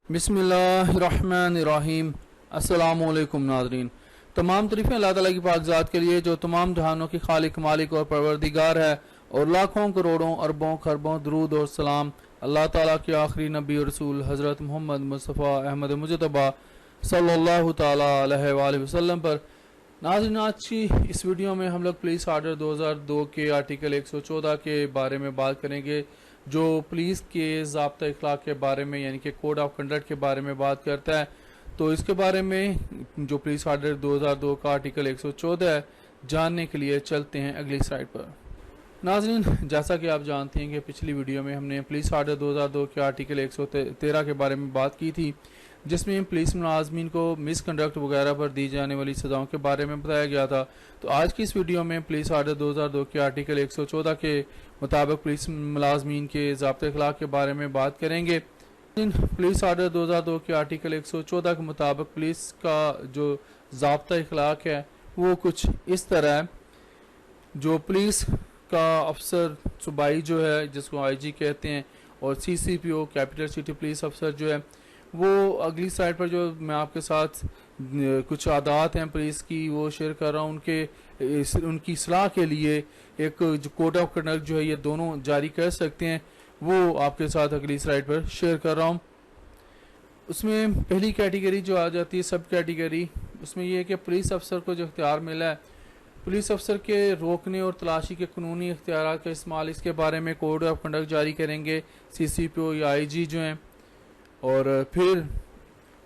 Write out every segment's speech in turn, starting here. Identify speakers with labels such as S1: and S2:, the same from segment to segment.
S1: बिस्मिल्लाहिर्रहमानिर्रहीम। अस्सलामुअलैकुम नाज़रीन। तमाम तारीफ़ें अल्लाह ताला की पाक ज़ात के लिए जो तमाम जहानों की खालिक मालिक और परवरदिगार है, और लाखों करोड़ों अरबों खरबों दरूद और सलाम अल्लाह ताला के आखिरी नबी और रसूल हज़रत मोहम्मद मुस्तफ़ा अहमद मुजतबा सल्लल्लाहु ताला अलैहि वसल्लम पर। नाज़रीन, आज की इस वीडियो में हम लोग पुलिस आर्डर 2002 के आर्टिकल 114 के बारे में बात करेंगे, जो पुलिस के ज़ाब्ता इखलाक के बारे में यानी कि कोड ऑफ कंडक्ट के बारे में बात करता है। तो इसके बारे में जो पुलिस आर्डर 2002 का आर्टिकल 114 है, जानने के लिए चलते हैं अगली स्लाइड पर। नाज़रीन, जैसा कि आप जानते हैं कि पिछली वीडियो में हमने पुलिस आर्डर 2002 के आर्टिकल 113 के बारे में बात की थी, जिसमें पुलिस मुलाजमीन को मिसकंडक्ट वगैरह पर दी जाने वाली सज़ाओं के बारे में बताया गया था। तो आज की इस वीडियो में पुलिस आर्डर 2002 के आर्टिकल 114 के मुताबिक पुलिस मुलाजमीन के ज़ाब्ते इखलाक के बारे में बात करेंगे। पुलिस आर्डर 2002 के आर्टिकल 114 के मुताबिक पुलिस का जो ज़ाब्ता इखलाक है वो कुछ इस तरह है। जो पुलिस का अफसर सूबाई जो है, जिसको IG कहते हैं, और CCPO कैपिटल सिटी पुलिस अफसर जो है, वो अगली साइड पर जो मैं आपके साथ कुछ आदात हैं पुलिस की वो शेयर कर रहा हूँ। उनकी सलाह के लिए एक जो कोड ऑफ कंडक्ट जो है ये दोनों जारी कर सकते हैं, वो आपके साथ अगली स्लाइड पर शेयर कर रहा हूँ। उसमें पहली कैटेगरी जो आ जाती है सब कैटेगरी, उसमें ये है कि पुलिस अफसर को जो इख्तियार मिला है, पुलिस अफसर के रोकने और तलाशी के कानूनी इख्तियार का इस्तेमाल, इसके बारे में कोड ऑफ कंडक्ट जारी करेंगे CCPO या IG जो हैं। और फिर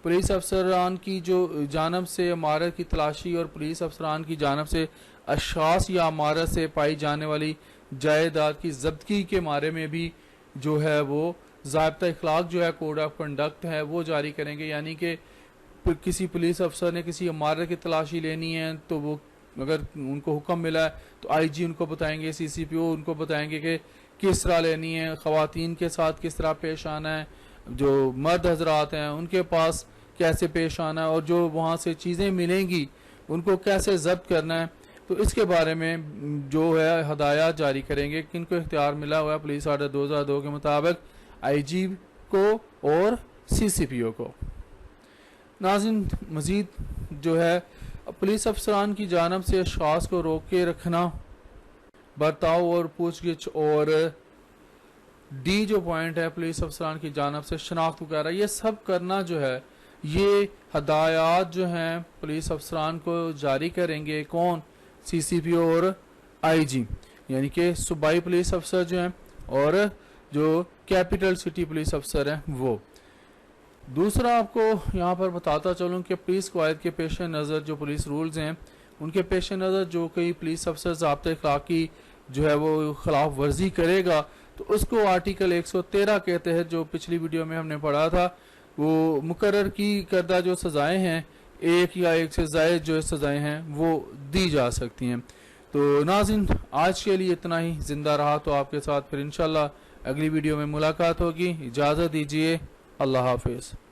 S1: पुलिस अफसरान की जो जानब से इमारत की तलाशी और पुलिस अफसरान की जानब से अशखास या इमारत से पाई जाने वाली जायदाद की जब्तगी के बारे में भी जो है वो ज़ाब्ता इखलाक जो है कोड ऑफ कंडक्ट है वो जारी करेंगे। यानी कि किसी पुलिस अफसर ने किसी इमारत की तलाशी लेनी है तो वो अगर उनको हुक्म मिला है तो IG उनको बताएंगे, CCPO उनको बताएंगे कि किस तरह लेनी है, ख़वातीन के साथ किस तरह पेश आना है, जो मर्द हजरात हैं उनके पास कैसे पेश आना है, और जो वहाँ से चीज़ें मिलेंगी उनको कैसे जब्त करना है। तो इसके बारे में जो है हदायत जारी करेंगे। किनको इख्तियार मिला हुआ है पुलिस आर्डर 2002 के मुताबिक IG को और CCPO को। नाज़रीन, मज़ीद जो है पुलिस अफसरान की जानब से अशखास को रोक के रखना, बर्ताव और पूछगिछ, और D जो पॉइंट है पुलिस अफसरान की जानब से शनाख्त वगैरह, ये सब करना जो है ये हदायत जो हैं पुलिस अफसरान को जारी करेंगे कौन? CCPO और IG, यानी कि सूबाई पुलिस अफसर जो हैं और जो कैपिटल सिटी पुलिस अफसर हैं वो। दूसरा आपको यहाँ पर बताता चलूँ कि पुलिस क़वायद के पेश नज़र जो पुलिस रूल्स हैं उनके पेश नज़र जो कोई पुलिस अफसर ज़ाब्ता इखलाक की जो है वो खिलाफ वर्जी करेगा तो उसको आर्टिकल 113 के तहत जो पिछली वीडियो में हमने पढ़ा था वो मुकर्रर की करदा जो सज़ाएं हैं, एक या एक से ज़ायद जो सज़ाएं हैं वो दी जा सकती हैं। तो नाज़रीन, आज के लिए इतना ही। ज़िंदा रहा तो आपके साथ फिर इंशाल्लाह अगली वीडियो में मुलाकात होगी। इजाज़त दीजिए। अल्लाह हाफिज़।